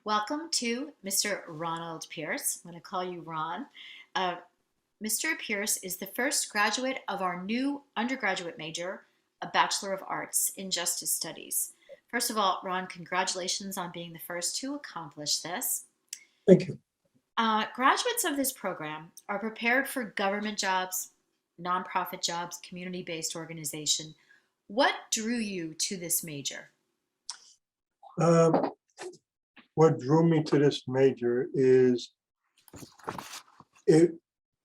Welcome to Mr. Ronald Pierce. I'm going to call you Ron. Uh, Mr. Pierce is the first graduate of our new undergraduate major, a Bachelor of Arts in Justice Studies. First of all, Ron, congratulations on being the first to accomplish this. Thank you. Graduates of this program are prepared for government jobs, nonprofit jobs, community based organization. What drew you to this major? Um, what drew me to this major is it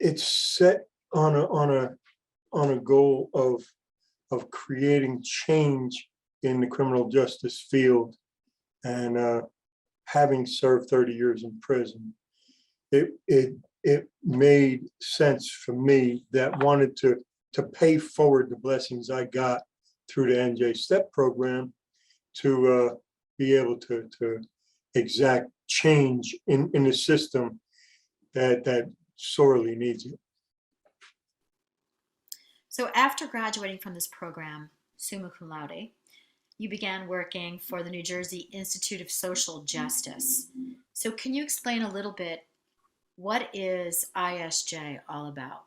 it's set on a goal of creating change in the criminal justice field, and having served 30 years in prison, it made sense for me that wanted to pay forward the blessings I got through the NJ STEP program to be able to exact change in the system that sorely needs it. So, after graduating from this program, summa cum laude, you began working for the New Jersey Institute of Social Justice. So, can you explain a little bit what is ISJ all about?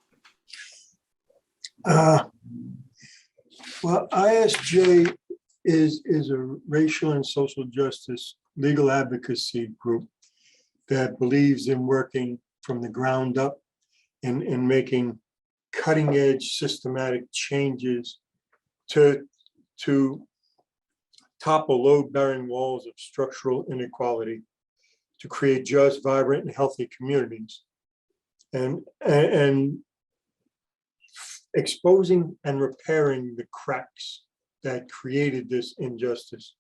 Uh, well, ISJ is a racial and social justice legal advocacy group that believes in working from the ground up and in making cutting edge systematic changes to topple load bearing walls of structural inequality, to create just, vibrant, and healthy communities, and exposing and repairing the cracks that created this injustice,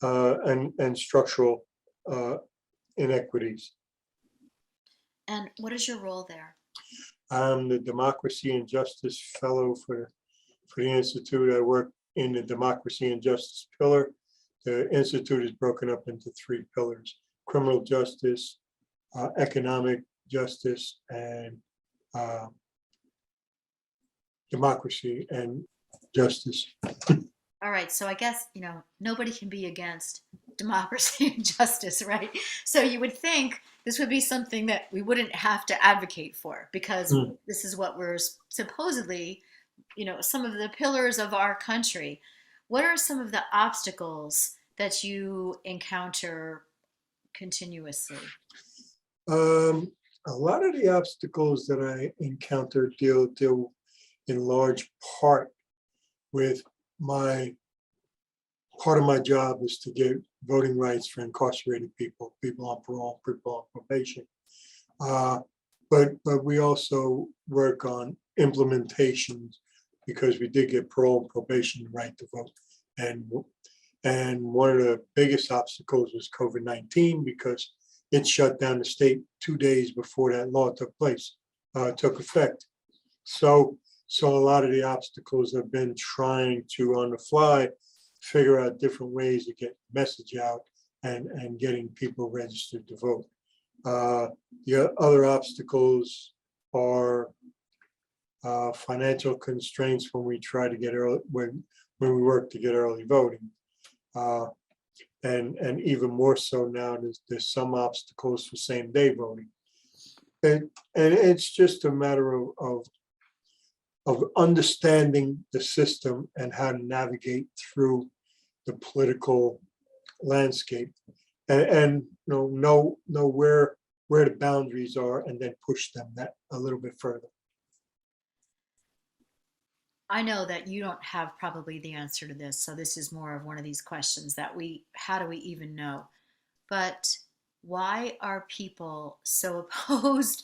and structural inequities. And what is your role there? I'm the Democracy and Justice Fellow for the Institute. I work in the Democracy and Justice pillar. The Institute is broken up into three pillars: criminal justice, economic justice, and democracy and justice. All right, so I guess, nobody can be against democracy and justice, right? So you would think this would be something that we wouldn't have to advocate for because Mm. this is what we're supposedly, some of the pillars of our country. What are some of the obstacles that you encounter continuously? A lot of the obstacles that I encounter deal in large part with my part of my job is to get voting rights for incarcerated people, people on parole, people on probation. Uh, but we also work on implementations because we did get parole and probation right to vote. And and one of the biggest obstacles was COVID-19 because it shut down the state 2 days before that law took effect. So so a lot of the obstacles have been trying to on the fly figure out different ways to get the message out and getting people registered to vote. Uh, the other obstacles are financial constraints when we try to get early when we work to get early voting, uh, and even more so now. There's some obstacles for same day voting, and it's just a matter of understanding the system and how to navigate through the political landscape, and know where the boundaries are and then push them that a little bit further. I know that you don't have probably the answer to this, so this is more of one of these questions that how do we even know? But why are people so opposed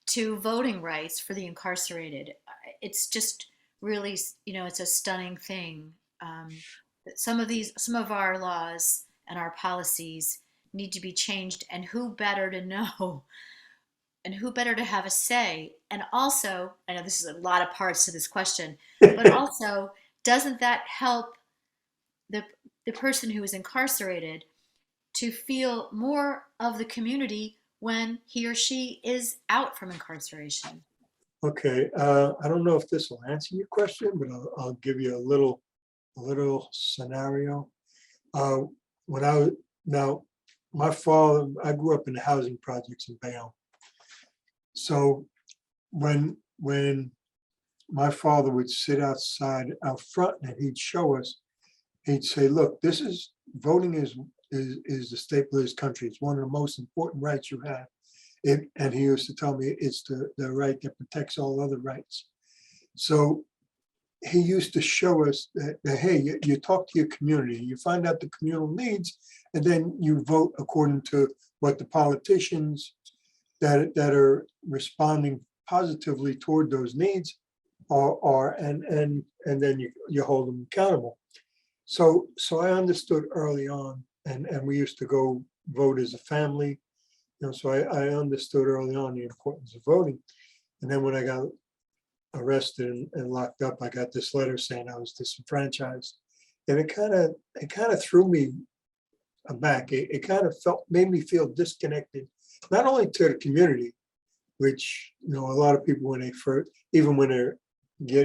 to voting rights for the incarcerated? It's just really, it's a stunning thing that some of our laws and our policies need to be changed, and who better to know and who better to have a say? And also, I know this is a lot of parts to this question, but also, doesn't that help the the person who is incarcerated to feel more of the community when he or she is out from incarceration? Okay, I don't know if this will answer your question, but I'll give you a little scenario. Uh, when I now my father, I grew up in the housing projects in Bayonne. So when my father would sit outside out front and he'd show us, he'd say, look, this is voting is the staple of this country. It's one of the most important rights you have. And he used to tell me it's the right that protects all other rights. So he used to show us that hey, you talk to your community, you find out the communal needs, and then you vote according to what the politicians that are responding positively toward those needs are, and then you hold them accountable. So I understood early on, and we used to go vote as a family, so I understood early on the importance of voting. And then when I got arrested and locked up, I got this letter saying I was disenfranchised, and it kind of threw me aback. It kind of made me feel disconnected, not only to the community, which a lot of people when they first, even when they're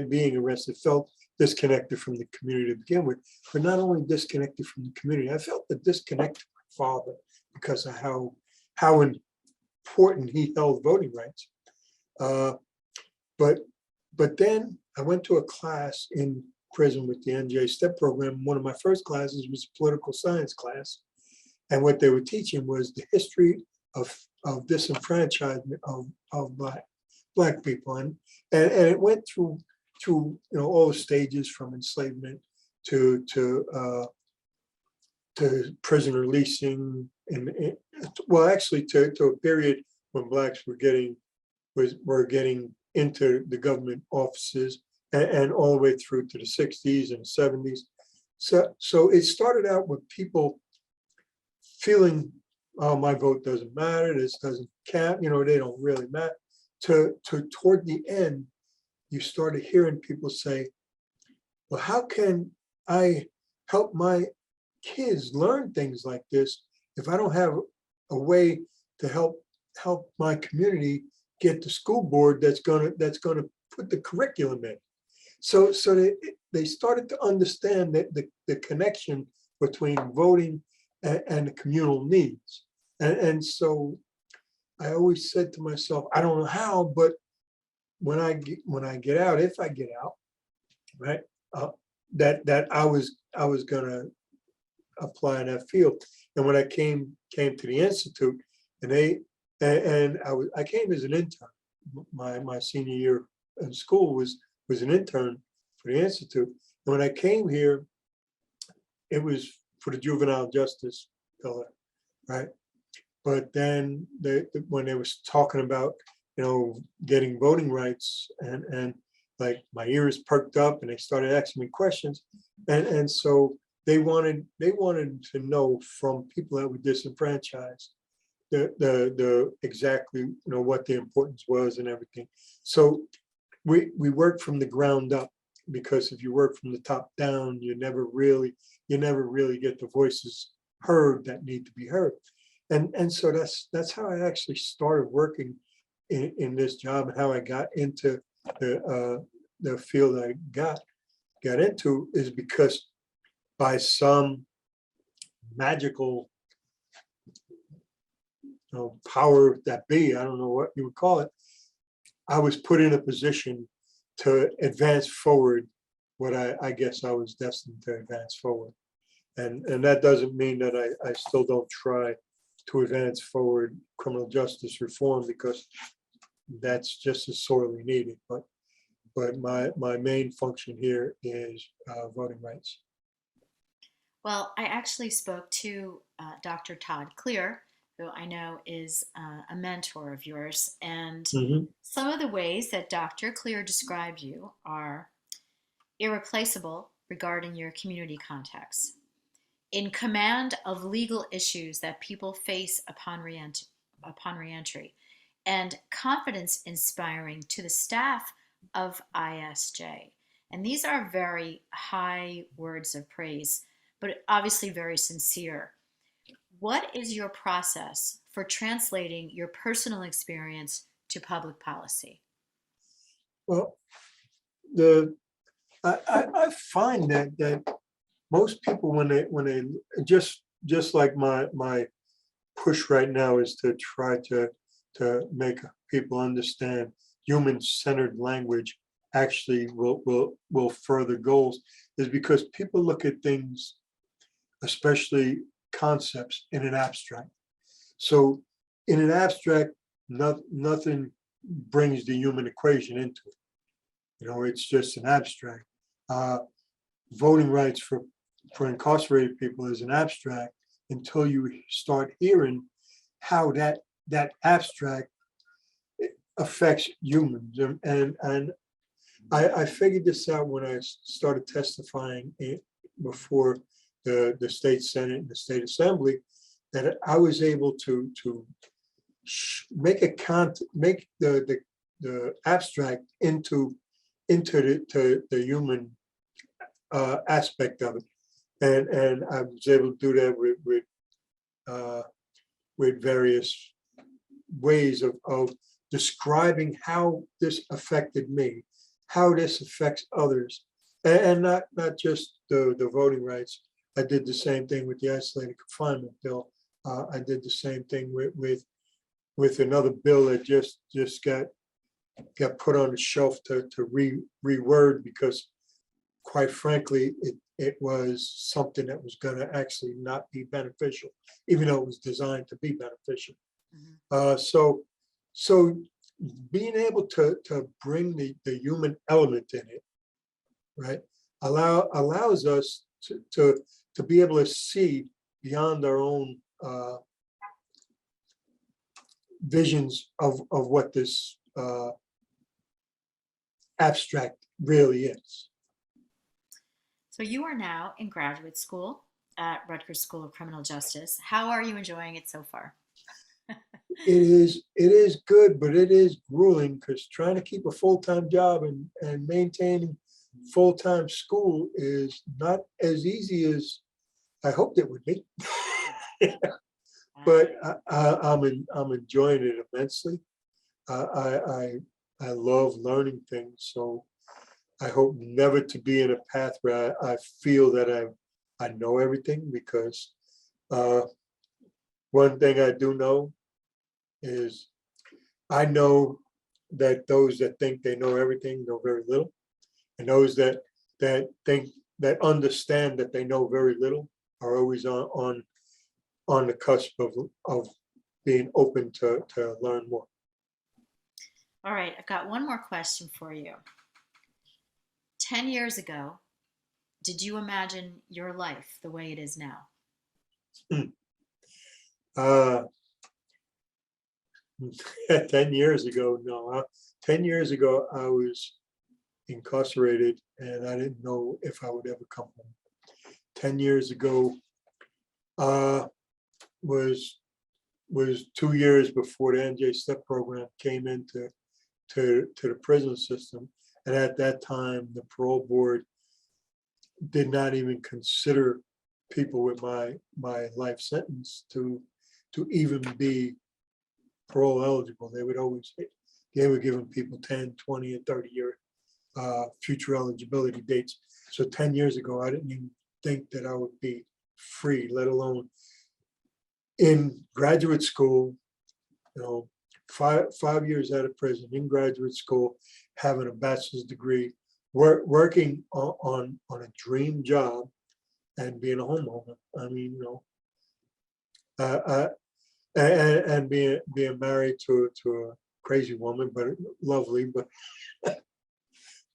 being arrested, felt disconnected from the community to begin with, but not only disconnected from the community, I felt the disconnect from my father because of how important he held voting rights. But then I went to a class in prison with the NJ STEP program. One of my first classes was a political science class. And what they were teaching was the history of disenfranchisement of black people. And it went through all the stages from enslavement to prisoner leasing, and well, actually to a period when blacks were getting into the government offices, and all the way through to the 60s and 70s. So it started out with people feeling, oh, my vote doesn't matter, this doesn't count, they don't really matter. To toward the end, you started hearing people say, well, how can I help my kids learn things like this if I don't have a way to help my community get the school board that's gonna put the curriculum in? So they started to understand that the connection between voting and the communal needs. And so I always said to myself, I don't know how, but when I get out, if I get out, right, that I was gonna apply in that field. And when I came to the Institute, and I came as an intern. My senior year in school was an intern for the Institute. And when I came here, it was for the juvenile justice pillar, right? But then when they was talking about, getting voting rights, and like my ears perked up and they started asking me questions. And so they wanted to know from people that were disenfranchised the exactly what the importance was and everything. So we worked from the ground up, because if you work from the top down, you never really get the voices heard that need to be heard. And so that's how I actually started working in this job, and how I got into the field I got into, is because by some magical power that be, I don't know what you would call it, I was put in a position to advance forward what I guess I was destined to advance forward. And that doesn't mean that I still don't try to advance forward criminal justice reform, because that's just as sorely needed. But my main function here is voting rights. Well, I actually spoke to Dr. Todd Clear, who I know is a mentor of yours. And Mhm. some of the ways that Dr. Clear described you are irreplaceable regarding your community contacts, in command of legal issues that people face upon reentry, and confidence inspiring to the staff of ISJ. And these are very high words of praise, but obviously very sincere. What is your process for translating your personal experience to public policy? Well, I find that most people, when they just like my push right now is to try to make people understand human-centered language actually will further goals, is because people look at things, especially concepts, in an abstract. So in an abstract, nothing brings the human equation into it. It's just an abstract. Uh, Voting rights for incarcerated people is an abstract until you start hearing how that abstract affects humans. And I figured this out when I started testifying before the state senate and the state assembly, that I was able to make the abstract into the human aspect of it, and I was able to do that with various ways of describing how this affected me, how this affects others, and not just the voting rights. I did the same thing with the isolated confinement bill. I did the same thing with another bill that just got put on the shelf to reword, because quite frankly, it was something that was going to actually not be beneficial, even though it was designed to be beneficial. So being able to bring the human element in it, right, allows us to be able to see beyond our own visions of what this abstract really is. So you are now in graduate school at Rutgers School of Criminal Justice. How are you enjoying it so far? It is good, but it is grueling, because trying to keep a full-time job and maintaining full-time school is not as easy as I hoped it would be. But I'm enjoying it immensely. I love learning things, so I hope never to be in a path where I feel that I know everything, because one thing I do know is I know that those that think they know everything know very little, and those that understand that they know very little are always on the cusp of being open to learn more. All right, I've got one more question for you. 10 years ago, did you imagine your life the way it is now? Uh, 10 years ago, no. 10 years ago, I was incarcerated and I didn't know if I would ever come home. 10 years ago was 2 years before the NJ STEP program came into the prison system. And at that time, the parole board did not even consider people with my life sentence to even be parole eligible. They were giving people 10, 20, and 30-year future eligibility dates. So 10 years ago, I didn't even think that I would be free, let alone in graduate school, 5 years out of prison, in graduate school, having a bachelor's degree, working on a dream job, and being a homeowner. I mean, and being married to a crazy woman, but lovely,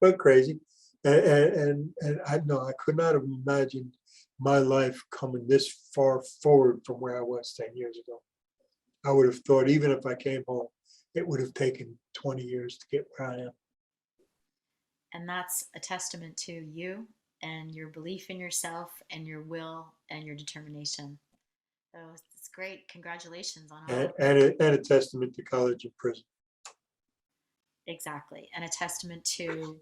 but crazy. And I know I could not have imagined my life coming this far forward from where I was 10 years ago. I would have thought, even if I came home, it would have taken 20 years to get where I am. And that's a testament to you and your belief in yourself and your will and your determination. So it's great. Congratulations on all of that. And a testament to college and prison. Exactly. And a testament to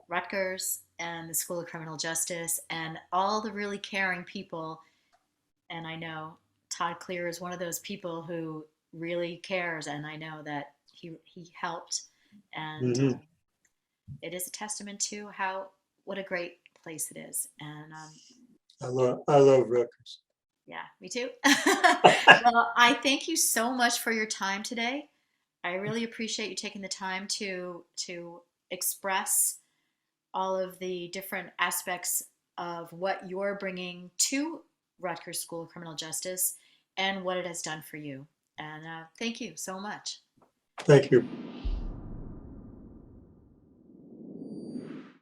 Rutgers and the School of Criminal Justice and all the really caring people. And I know Todd Clear is one of those people who really cares, and I know that he helped, and Mhm. it is a testament to what a great place it is. And I love Rutgers. Yeah, me too. Well, I thank you so much for your time today. I really appreciate you taking the time to express all of the different aspects of what you're bringing to Rutgers School of Criminal Justice and what it has done for you. And thank you so much. Thank you.